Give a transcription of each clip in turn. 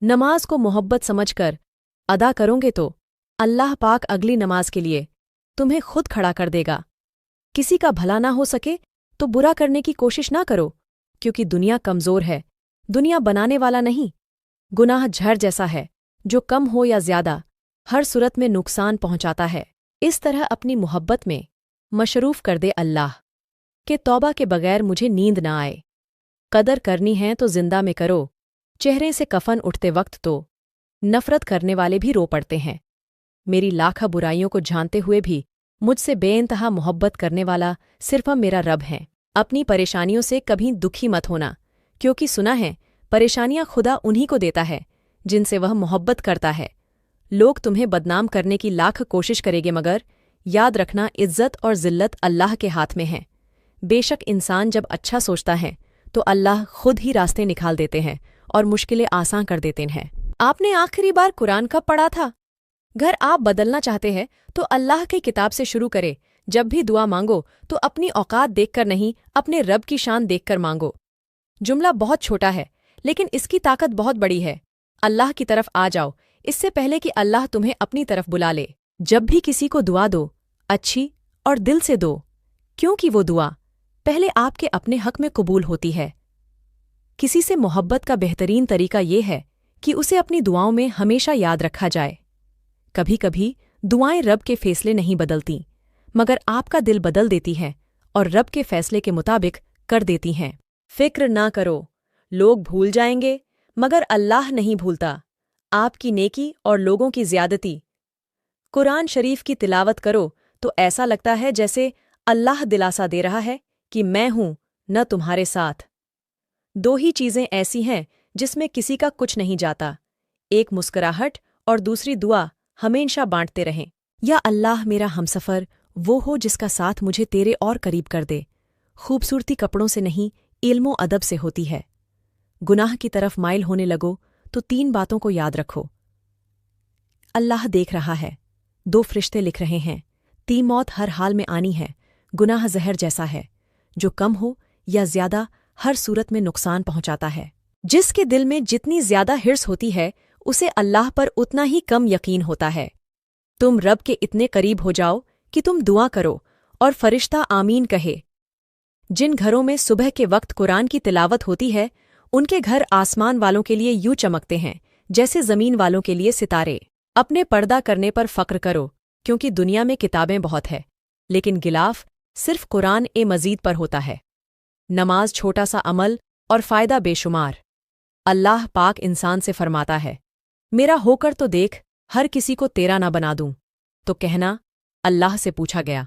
नमाज को मोहब्बत समझकर अदा करोगे तो अल्लाह पाक अगली नमाज के लिए तुम्हें खुद खड़ा कर देगा। किसी का भला ना हो सके तो बुरा करने की कोशिश ना करो, क्योंकि दुनिया कमज़ोर है, दुनिया बनाने वाला नहीं। गुनाह झड़ जैसा है, जो कम हो या ज्यादा हर सूरत में नुकसान पहुंचाता है। इस तरह अपनी मोहब्बत में मशरूफ कर दे अल्लाह के तौबा के बगैर मुझे नींद ना आए। कदर करनी है तो जिंदा में करो, चेहरे से कफन उठते वक्त तो नफरत करने वाले भी रो पड़ते हैं। मेरी लाखा बुराइयों को जानते हुए भी मुझसे बेइंतहा मोहब्बत करने वाला सिर्फ मेरा रब है। अपनी परेशानियों से कभी दुखी मत होना, क्योंकि सुना है परेशानियां खुदा उन्हीं को देता है जिनसे वह मोहब्बत करता है। लोग तुम्हें बदनाम करने की लाख कोशिश करेंगे, मगर याद रखना इज्जत और जिल्लत अल्लाह के हाथ में है। बेशक इंसान जब अच्छा सोचता है तो अल्लाह खुद ही रास्ते निकाल देते हैं और मुश्किलें आसान कर देते हैं। आपने आखिरी बार कुरान कब पढ़ा था? घर आप बदलना चाहते हैं तो अल्लाह की किताब से शुरू करे। जब भी दुआ मांगो तो अपनी औकात देखकर नहीं, अपने रब की शान देखकर मांगो। जुमला बहुत छोटा है लेकिन इसकी ताकत बहुत बड़ी है। अल्लाह की तरफ आ जाओ इससे पहले कि अल्लाह तुम्हें अपनी तरफ बुला ले। जब भी किसी को दुआ दो, अच्छी और दिल से दो, क्योंकि वो दुआ पहले आपके अपने हक में कबूल होती है। किसी से मोहब्बत का बेहतरीन तरीका ये है कि उसे अपनी दुआओं में हमेशा याद रखा जाए। कभी कभी दुआएं रब के फैसले नहीं बदलती, मगर आपका दिल बदल देती हैं और रब के फैसले के मुताबिक कर देती हैं। फिक्र ना करो, लोग भूल जाएंगे मगर अल्लाह नहीं भूलता आपकी नेकी और लोगों की ज्यादती। कुरान शरीफ की तिलावत करो तो ऐसा लगता है जैसे अल्लाह दिलासा दे रहा है कि मैं हूं न तुम्हारे साथ। दो ही चीजें ऐसी हैं जिसमें किसी का कुछ नहीं जाता, एक मुस्कुराहट और दूसरी दुआ हमेशा बांटते रहें। या अल्लाह मेरा हमसफर वो हो जिसका साथ मुझे तेरे और करीब कर दे। खूबसूरती कपड़ों से नहीं, इल्मो अदब से होती है। गुनाह की तरफ माइल होने लगो तो 3 बातों को याद रखो। अल्लाह देख रहा है, 2 फरिश्ते लिख रहे हैं, 3 मौत हर हाल में आनी है। गुनाह जहर जैसा है, जो कम हो या ज्यादा हर सूरत में नुकसान पहुंचाता है। जिसके दिल में जितनी ज्यादा हिर्स होती है उसे अल्लाह पर उतना ही कम यकीन होता है। तुम रब के इतने करीब हो जाओ कि तुम दुआ करो और फरिश्ता आमीन कहे। जिन घरों में सुबह के वक्त कुरान की तिलावत होती है उनके घर आसमान वालों के लिए यूं चमकते हैं जैसे जमीन वालों के लिए सितारे। अपने पर्दा करने पर फक्र करो, क्योंकि दुनिया में किताबें बहुत है लेकिन गिलाफ सिर्फ कुरान ए मजीद पर होता है। नमाज छोटा सा अमल और फायदा बेशुमार। अल्लाह पाक इंसान से फरमाता है, मेरा होकर तो देख, हर किसी को तेरा ना बना दूं। तो कहना, अल्लाह से पूछा गया,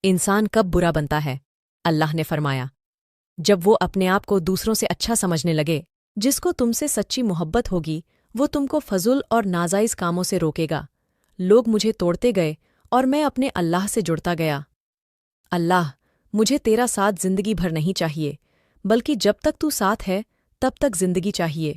इंसान कब बुरा बनता है? अल्लाह ने फरमाया, जब वो अपने आप को दूसरों से अच्छा समझने लगे। जिसको तुमसे सच्ची मोहब्बत होगी वो तुमको फजुल और नाजायज कामों से रोकेगा। लोग मुझे तोड़ते गए और मैं अपने अल्लाह से जुड़ता गया। अल्लाह, मुझे तेरा साथ जिंदगी भर नहीं चाहिए, बल्कि जब तक तू साथ है तब तक जिंदगी चाहिए।